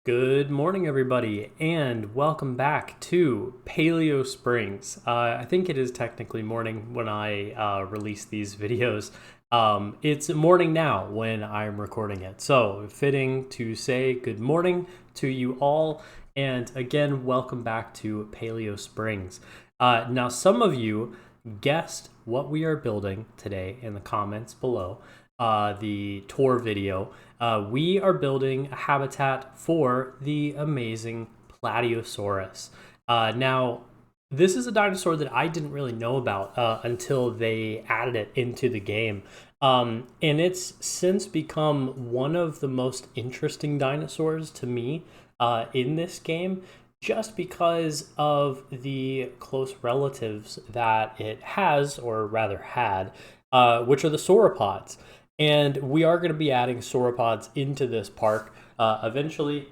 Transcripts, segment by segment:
Good morning, everybody, and welcome back to Paleo Springs. I think it is technically morning when I release these videos. It's morning now when I'm recording it. So, fitting to say good morning to you all, and again, welcome back to Paleo Springs. Now, some of you guessed what we are building today in the comments below. The tour video, we are building a habitat for the amazing Plateosaurus. Now, this is a dinosaur that I didn't really know about until they added it into the game. And it's since become one of the most interesting dinosaurs to me in this game, just because of the close relatives that it has, or rather had, which are the sauropods. And we are going to be adding sauropods into this park eventually.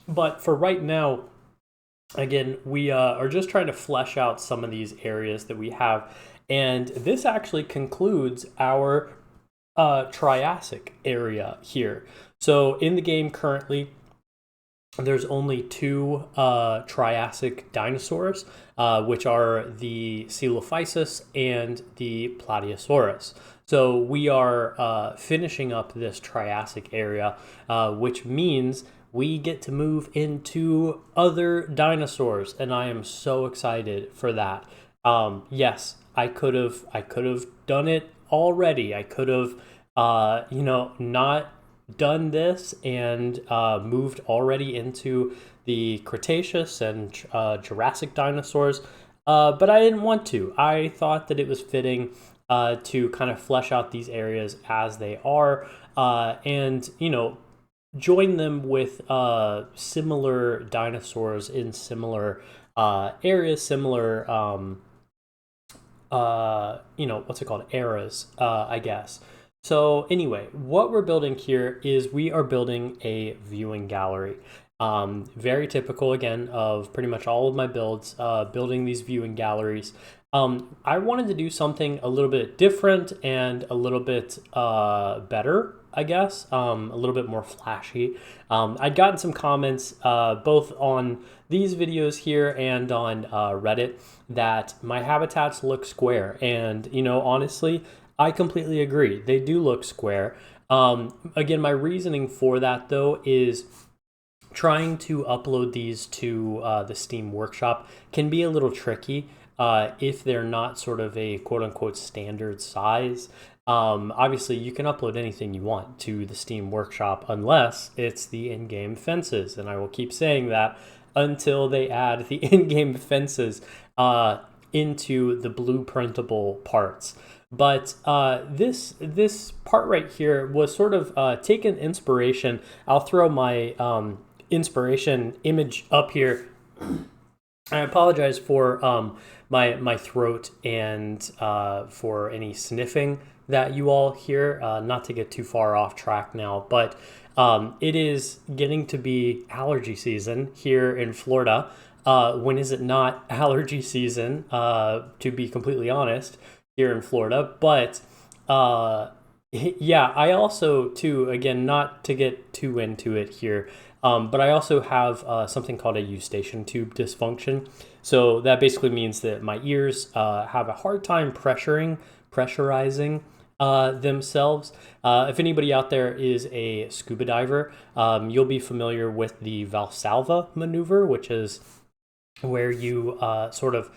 But for right now, again, we are just trying to flesh out some of these areas that we have. And this actually concludes our Triassic area here. So in the game currently, there's only two Triassic dinosaurs, which are the Coelophysis and the Plateosaurus. So we are finishing up this Triassic area, which means we get to move into other dinosaurs, and I am so excited for that. Yes, I could have done it already. I could have, not done this and moved already into the Cretaceous and Jurassic dinosaurs, but I didn't want to. I thought that it was fitting to kind of flesh out these areas as they are, and join them with similar dinosaurs in similar areas, similar eras, I guess. So anyway, what we're building here is we are building a viewing gallery. Very typical, again, of pretty much all of my builds, building these viewing galleries. I wanted to do something a little bit different and a little bit better, I guess, a little bit more flashy. I'd gotten some comments both on these videos here and on Reddit that my habitats look square. And, honestly, I completely agree. They do look square. Again, my reasoning for that, though, is trying to upload these to the Steam Workshop can be a little tricky if they're not sort of a quote-unquote standard size. Obviously, you can upload anything you want to the Steam Workshop unless it's the in-game fences, and I will keep saying that until they add the in-game fences into the blueprintable parts. But this part right here was sort of taken inspiration. I'll throw my inspiration image up here. I apologize for my throat and for any sniffing that you all hear, not to get too far off track now, but it is getting to be allergy season here in Florida. When is it not allergy season, to be completely honest, here in Florida? But yeah, I also, too, again, not to get too into it here, but I also have something called a eustachian tube dysfunction. So that basically means that my ears have a hard time pressurizing themselves. If anybody out there is a scuba diver, you'll be familiar with the Valsalva maneuver, which is where you sort of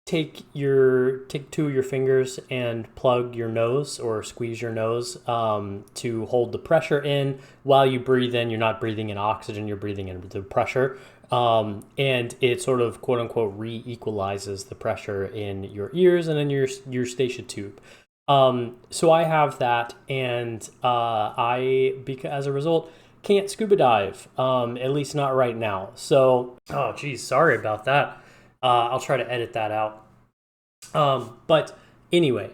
take two of your fingers and plug your nose or squeeze your nose to hold the pressure in. While you breathe in, you're not breathing in oxygen, you're breathing in the pressure. And it sort of quote unquote re-equalizes the pressure in your ears and in your eustachian tube. So I have that, and because as a result, can't scuba dive, at least not right now. So, oh geez, sorry about that. I'll try to edit that out. But anyway,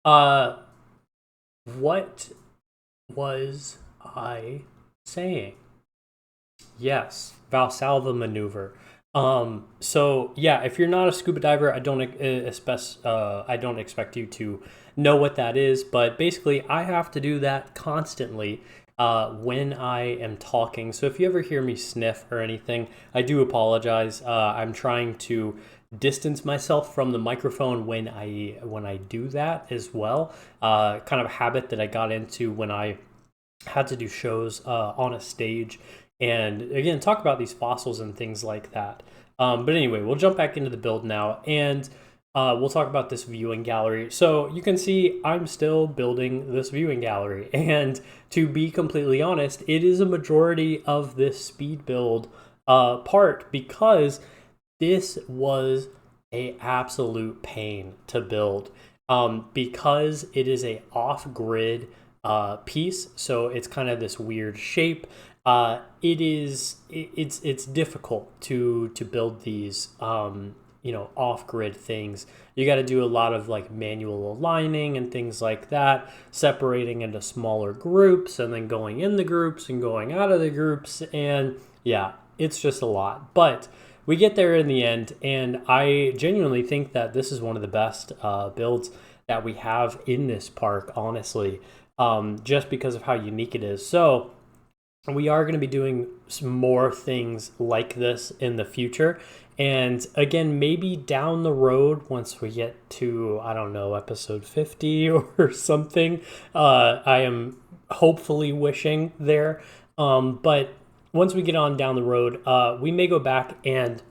what was I saying? Yes, Valsalva maneuver. So yeah, if you're not a scuba diver, I don't expect you to know what that is, but basically I have to do that constantly when I am talking. So if you ever hear me sniff or anything, I do apologize. I'm trying to distance myself from the microphone when I do that as well. Kind of a habit that I got into when I had to do shows on a stage, and again talk about these fossils and things like that. But anyway, we'll jump back into the build now, and we'll talk about this viewing gallery. So you can see I'm still building this viewing gallery, and to be completely honest, it is a majority of this speed build part, because this was a absolute pain to build, because it is a off-grid piece, so it's kind of this weird shape. It's difficult to build these off-grid things. You got to do a lot of like manual aligning and things like that, separating into smaller groups and then going in the groups and going out of the groups, and yeah, it's just a lot. But we get there in the end, and I genuinely think that this is one of the best builds that we have in this park, honestly, just because of how unique it is. So we are going to be doing some more things like this in the future. And again, maybe down the road, once we get to, I don't know, episode 50 or something, I am hopefully wishing there. But once we get on down the road, we may go back and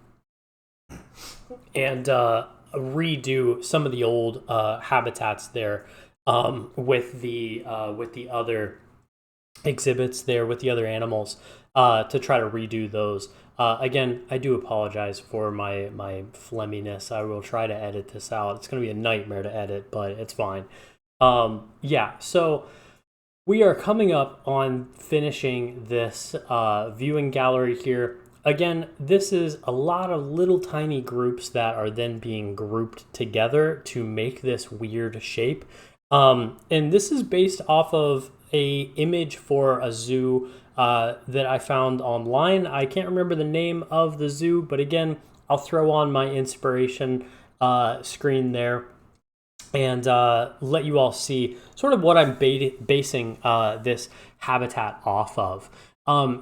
redo some of the old habitats there, with the other exhibits there, with the other animals, to try to redo those. Again, I do apologize for my phlegminess. I will try to edit this out. It's going to be a nightmare to edit, but it's fine. Yeah, so we are coming up on finishing this viewing gallery here. Again, this is a lot of little tiny groups that are then being grouped together to make this weird shape. And this is based off of a image for a zoo that I found online. I can't remember the name of the zoo, but again, I'll throw on my inspiration screen there and let you all see sort of what I'm basing this habitat off of.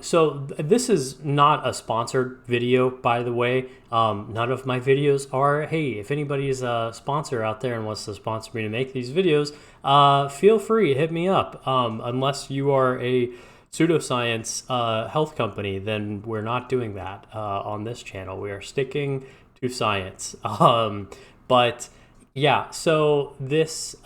So this is not a sponsored video, by the way. None of my videos are. Hey, if anybody is a sponsor out there and wants to sponsor me to make these videos, feel free, hit me up. Unless you are a pseudoscience health company, then we're not doing that on this channel. We are sticking to science. But yeah, so this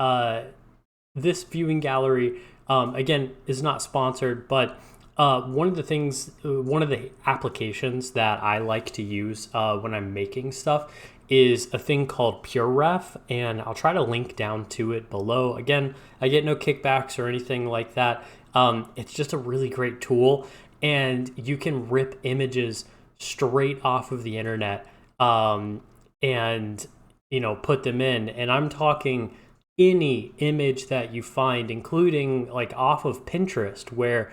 viewing gallery, again, is not sponsored, but one of the applications that I like to use when I'm making stuff is a thing called PureRef, and I'll try to link down to it below. Again, I get no kickbacks or anything like that. It's just a really great tool, and you can rip images straight off of the internet and put them in. And I'm talking any image that you find, including like off of Pinterest, where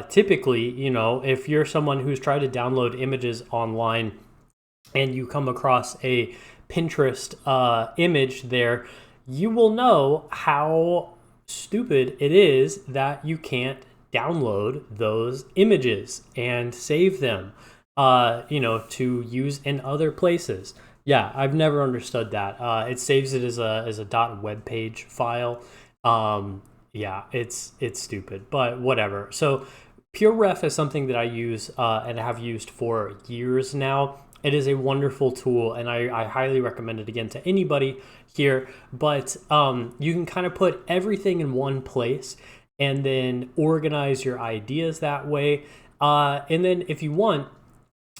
typically, if you're someone who's tried to download images online and you come across a Pinterest image there, you will know how stupid it is that you can't download those images and save them, to use in other places. Yeah, I've never understood that. It saves it as a .web page file. Yeah, it's stupid, but whatever. So PureRef is something that I use and have used for years now. It is a wonderful tool, and I highly recommend it again to anybody here. But you can kind of put everything in one place and then organize your ideas that way. And then if you want,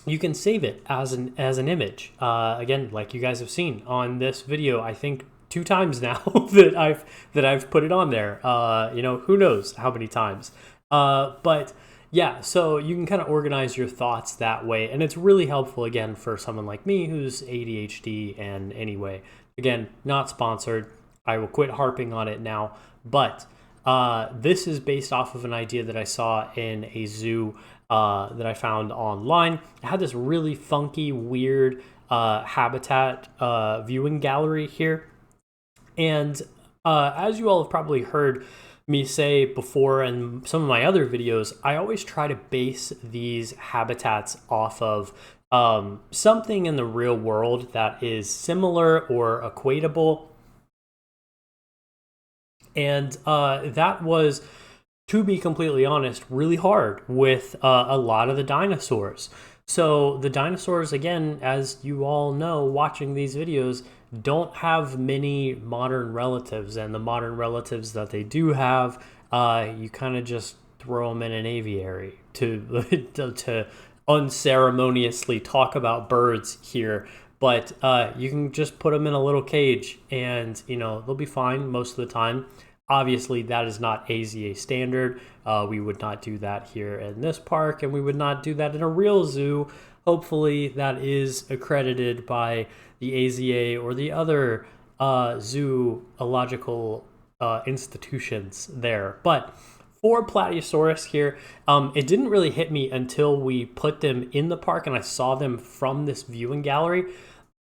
you can save it as an image. Again, like you guys have seen on this video, I think 2 times now that I've put it on there. Who knows how many times. But yeah, so you can kind of organize your thoughts that way, and it's really helpful, again, for someone like me who's ADHD. And anyway, again, not sponsored. I will quit harping on it now, but this is based off of an idea that I saw in a zoo that I found online. It had this really funky, weird habitat viewing gallery here. And as you all have probably heard, me say before in some of my other videos, I always try to base these habitats off of something in the real world that is similar or equatable. And that was, to be completely honest, really hard with a lot of the dinosaurs. So the dinosaurs, again, as you all know, watching these videos, don't have many modern relatives. And the modern relatives that they do have, you kind of just throw them in an aviary to unceremoniously talk about birds here. But you can just put them in a little cage and, they'll be fine most of the time. Obviously, that is not AZA standard. We would not do that here in this park, and we would not do that in a real zoo. Hopefully, that is accredited by the AZA or the other zoological institutions there. But for Plateosaurus here, it didn't really hit me until we put them in the park and I saw them from this viewing gallery.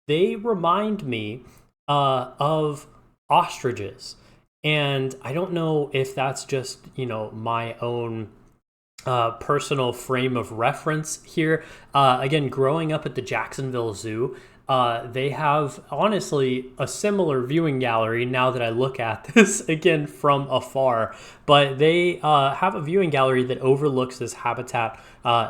They remind me of ostriches. And I don't know if that's just, my own personal frame of reference here. Again, growing up at the Jacksonville Zoo, they have, honestly, a similar viewing gallery now that I look at this, again, from afar. But they have a viewing gallery that overlooks this habitat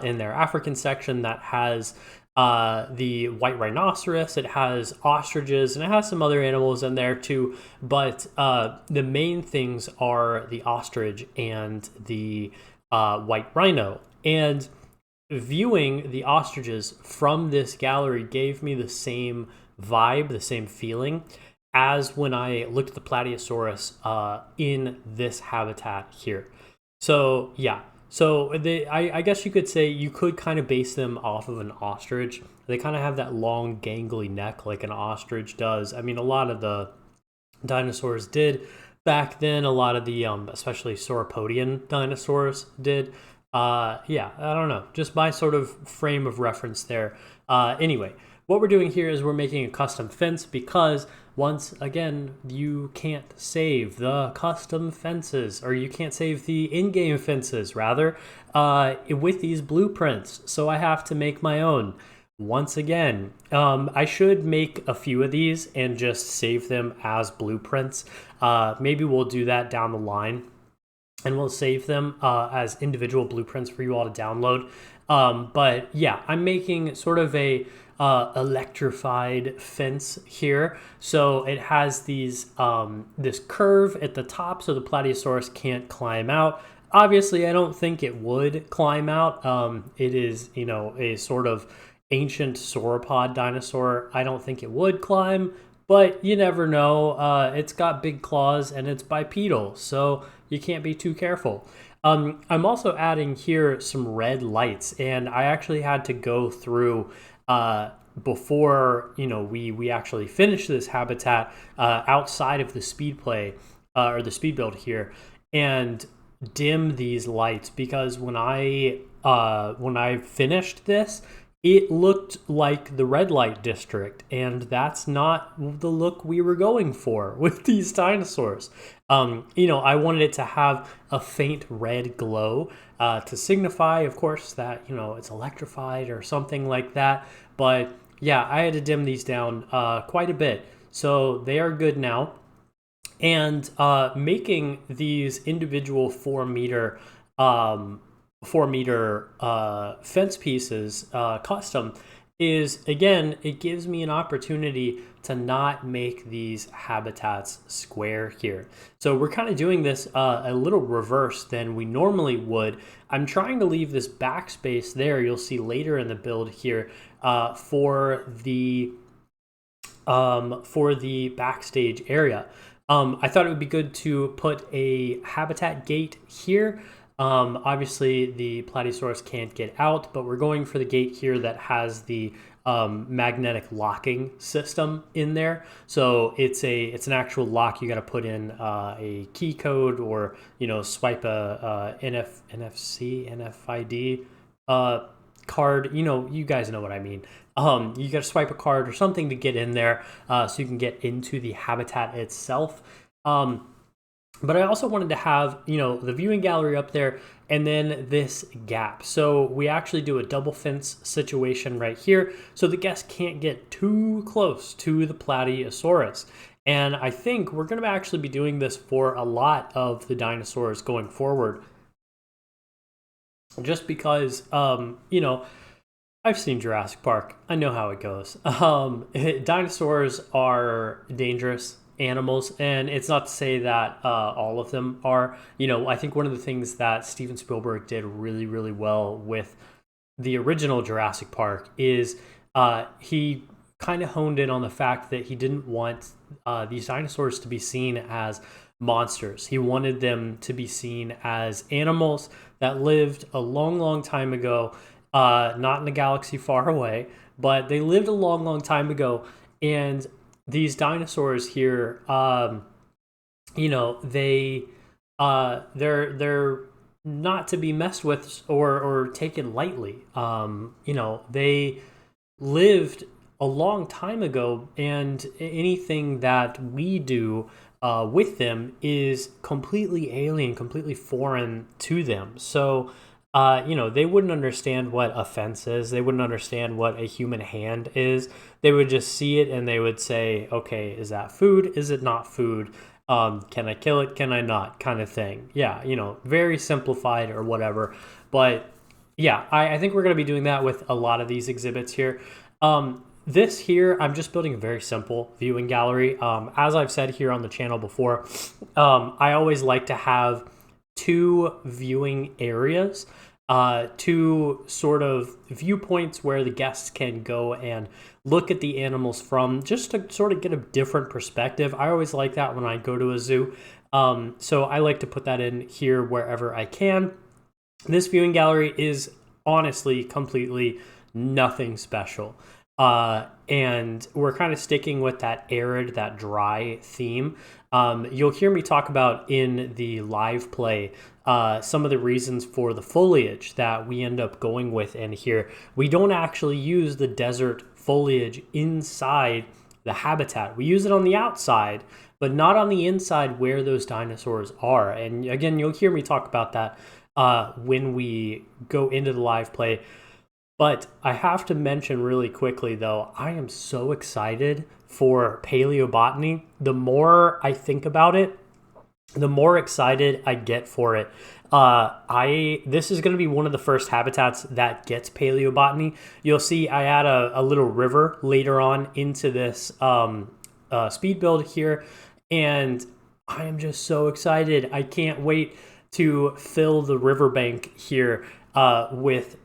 in their African section that has the white rhinoceros, it has ostriches, and it has some other animals in there too. But the main things are the ostrich and the white rhino. And viewing the ostriches from this gallery gave me the same vibe, the same feeling as when I looked at the Plateosaurus in this habitat here. So yeah. So I guess you could say you could kind of base them off of an ostrich. They kind of have that long gangly neck like an ostrich does. I mean, a lot of the dinosaurs did back then. A lot of the, especially sauropodian dinosaurs did. Yeah, I don't know. Just my sort of frame of reference there. Anyway, what we're doing here is we're making a custom fence because once again, you can't save the custom fences, or you can't save the in-game fences, rather, with these blueprints. So I have to make my own. Once again, I should make a few of these and just save them as blueprints. Maybe we'll do that down the line, and we'll save them as individual blueprints for you all to download. But yeah, I'm making sort of a electrified fence here. So it has these this curve at the top so the Plateosaurus can't climb out. Obviously, I don't think it would climb out. It is, a sort of ancient sauropod dinosaur. I don't think it would climb, but you never know. It's got big claws and it's bipedal, so you can't be too careful. I'm also adding here some red lights, and I actually had to go through before we actually finish this habitat outside of the speed play or the speed build here, and dim these lights because when I finished this, it looked like the red light district, and that's not the look we were going for with these dinosaurs. I wanted it to have a faint red glow to signify, of course, that, it's electrified or something like that. But yeah, I had to dim these down quite a bit. So they are good now. And making these individual 4 meter fence pieces custom is, again, it gives me an opportunity to not make these habitats square here. So we're kind of doing this a little reverse than we normally would. I'm trying to leave this backspace there, you'll see later in the build here, for the backstage area. I thought it would be good to put a habitat gate here. Obviously, the Plateosaurus can't get out, but we're going for the gate here that has the magnetic locking system in there. So it's an actual lock. You got to put in a key code or swipe a NFC NFID card. You guys know what I mean. You got to swipe a card or something to get in there, so you can get into the habitat itself. But I also wanted to have, the viewing gallery up there and then this gap. So we actually do a double fence situation right here so the guests can't get too close to the Plateosaurus. And I think we're going to actually be doing this for a lot of the dinosaurs going forward. Just because, I've seen Jurassic Park. I know how it goes. Dinosaurs are dangerous animals, and it's not to say that all of them are. I think one of the things that Steven Spielberg did really, really well with the original Jurassic Park is he kind of honed in on the fact that he didn't want these dinosaurs to be seen as monsters. He wanted them to be seen as animals that lived a long, long time ago, not in a galaxy far away, but they lived a long, long time ago. And these dinosaurs here, they're not to be messed with or taken lightly. They lived a long time ago, and anything that we do with them is completely alien, completely foreign to them. So, they wouldn't understand what a fence is. They wouldn't understand what a human hand is. They would just see it and they would say, okay, is that food? Is it not food? Can I kill it? Can I not? Kind of thing. Yeah, very simplified or whatever. But yeah, I think we're going to be doing that with a lot of these exhibits here. This here, I'm just building a very simple viewing gallery. As I've said here on the channel before, I always like to have two viewing areas, two sort of viewpoints where the guests can go and look at the animals from, just to sort of get a different perspective. I always like that when I go to a zoo. So I like to put that in here wherever I can. This viewing gallery is honestly completely nothing special. And we're kind of sticking with that arid, that dry theme. You'll hear me talk about in the live play some of the reasons for the foliage that we end up going with in here. We don't actually use the desert foliage inside the habitat. We use it on the outside, but not on the inside where those dinosaurs are. And again, you'll hear me talk about that when we go into the live play. But I have to mention really quickly, though, I am so excited for paleobotany. The more I think about it, the more excited I get for it. This is going to be one of the first habitats that gets paleobotany. You'll see I add a little river later on into this speed build here, and I am just so excited. I can't wait to fill the riverbank here with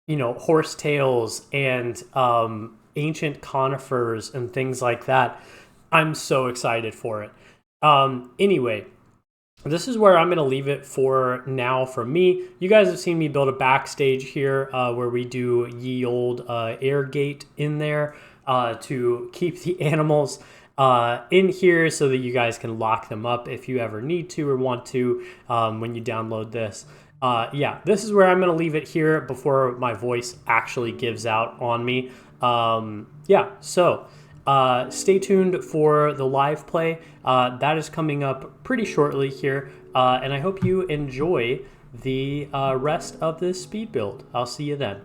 horsetails and ancient conifers and things like that. I'm so excited for it. Anyway, this is where I'm going to leave it for now from me. You guys have seen me build a backstage here where we do ye old air gate in there to keep the animals in here so that you guys can lock them up if you ever need to or want to when you download this. Yeah, this is where I'm going to leave it here before my voice actually gives out on me. So stay tuned for the live play. That is coming up pretty shortly here, and I hope you enjoy the rest of this speed build. I'll see you then.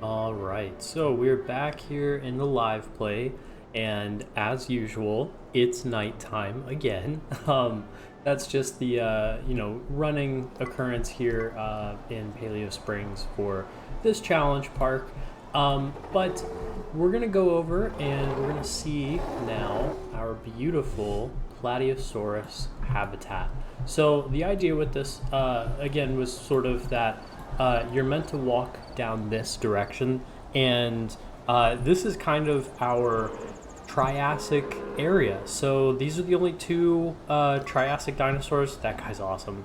All right, so we're back here in the live play, and as usual, it's nighttime again. That's just the running occurrence here in Paleo Springs for this challenge park. But we're gonna go over and we're gonna see now our beautiful Plateosaurus habitat. So the idea with this again was sort of that you're meant to walk down this direction, and this is kind of our Triassic area. So these are the only two Triassic dinosaurs. That guy's awesome.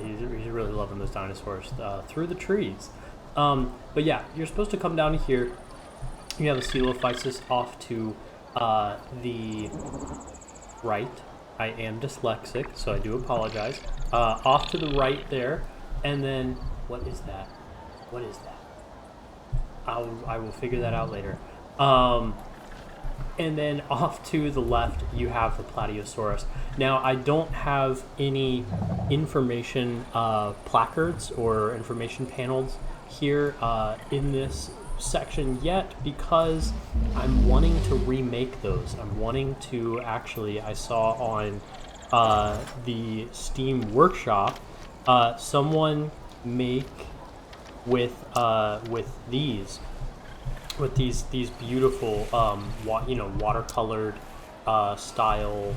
He's really loving those dinosaurs through the trees. But yeah, you're supposed to come down here. You have a Coelophysis off to the right. I am dyslexic, so I do apologize. Off to the right there, and then what is that? What is that? I will figure that out later. And then off to the left, you have the Plateosaurus. Now, I don't have any information placards or information panels here in this section yet because I'm wanting to remake those. I'm wanting to actually, I saw on the Steam Workshop, someone make with these beautiful watercolored style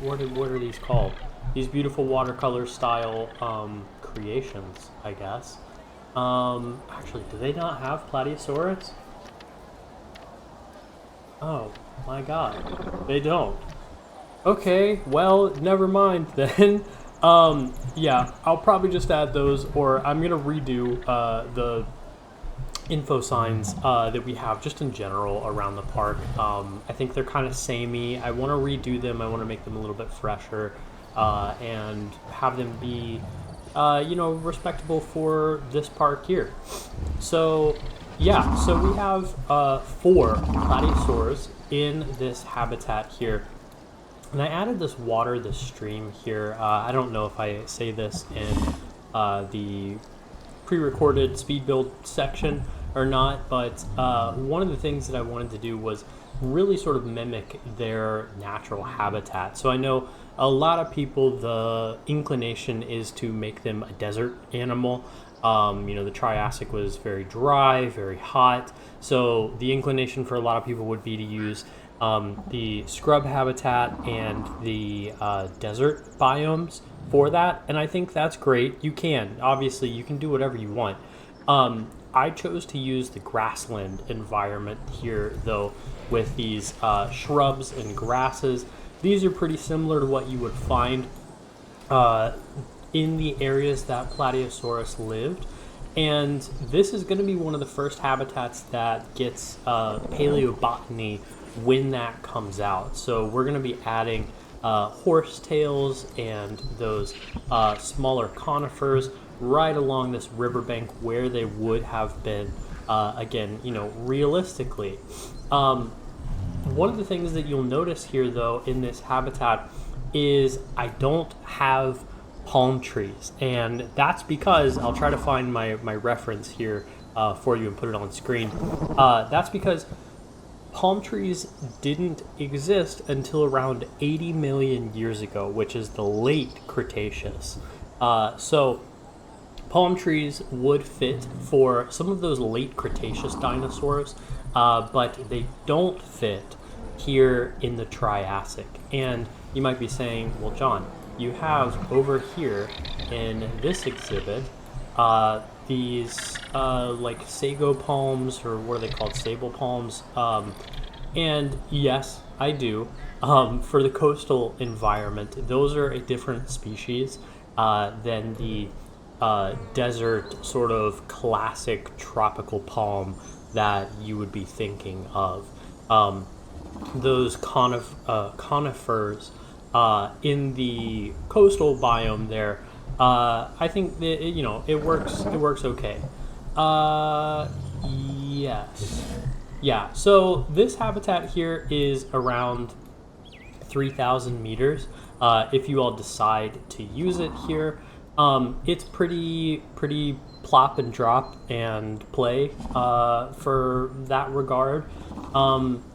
what are these called? These beautiful watercolor style creations, I guess. Actually, do they not have Plateosaurus? Oh my god, they don't. Okay, well, never mind then. Yeah, I'll probably just add those, or I'm gonna redo the info signs that we have just in general around the park. I think they're kind of samey. I want to redo them. I want to make them a little bit fresher and have them be, respectable for this park here. So, yeah, so we have 4 Plateosaurs in this habitat here. And I added this water, this stream here. I don't know if I say this in the pre-recorded speed build section or not, but one of the things that I wanted to do was really sort of mimic their natural habitat. So I know a lot of people, the inclination is to make them a desert animal. The Triassic was very dry, very hot. So the inclination for a lot of people would be to use the scrub habitat and the desert biomes for that. And I think that's great. You can, obviously, you can do whatever you want. I chose to use the grassland environment here, though, with these shrubs and grasses. These are pretty similar to what you would find in the areas that Plateosaurus lived. And this is going to be one of the first habitats that gets paleobotany when that comes out. So we're going to be adding horsetails and those smaller conifers right along this riverbank where they would have been, again, realistically. One of the things that you'll notice here, though, in this habitat is I don't have palm trees. And that's because, I'll try to find my reference here for you and put it on screen. That's because palm trees didn't exist until around 80 million years ago, which is the late Cretaceous. So palm trees would fit for some of those late Cretaceous dinosaurs, but they don't fit here in the Triassic. And you might be saying, well, John, you have over here in this exhibit these like sago palms, or what are they called, sable palms, and yes, I do. For the coastal environment, those are a different species than the desert sort of classic tropical palm that you would be thinking of. Those conifers in the coastal biome there, I think that, it works okay. Yes. Yeah, so this habitat here is around 3,000 meters. If you all decide to use it here, it's pretty plop and drop and play for that regard.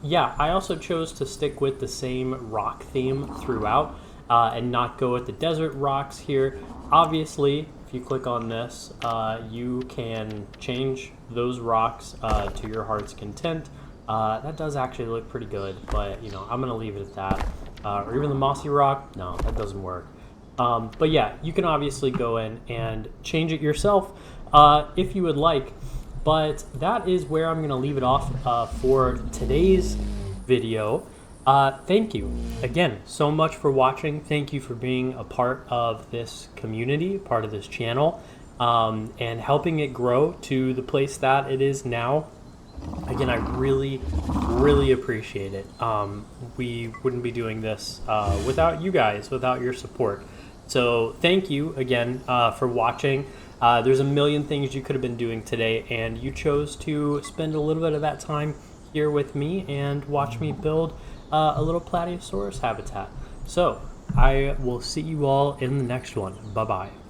Yeah, I also chose to stick with the same rock theme throughout and not go with the desert rocks here. Obviously, if you click on this, you can change those rocks to your heart's content. That does actually look pretty good, but you know, I'm gonna leave it at that. Or even the mossy rock, no, that doesn't work. But yeah, you can obviously go in and change it yourself if you would like. But that is where I'm gonna leave it off for today's video. Thank you again so much for watching. Thank you for being a part of this community, part of this channel, and helping it grow to the place that it is now. Again, I really appreciate it. We wouldn't be doing this without you guys, without your support. So thank you again for watching. There's a million things you could have been doing today, and you chose to spend a little bit of that time here with me and watch me build a little Plateosaurus habitat. So I will see you all in the next one. Bye-bye.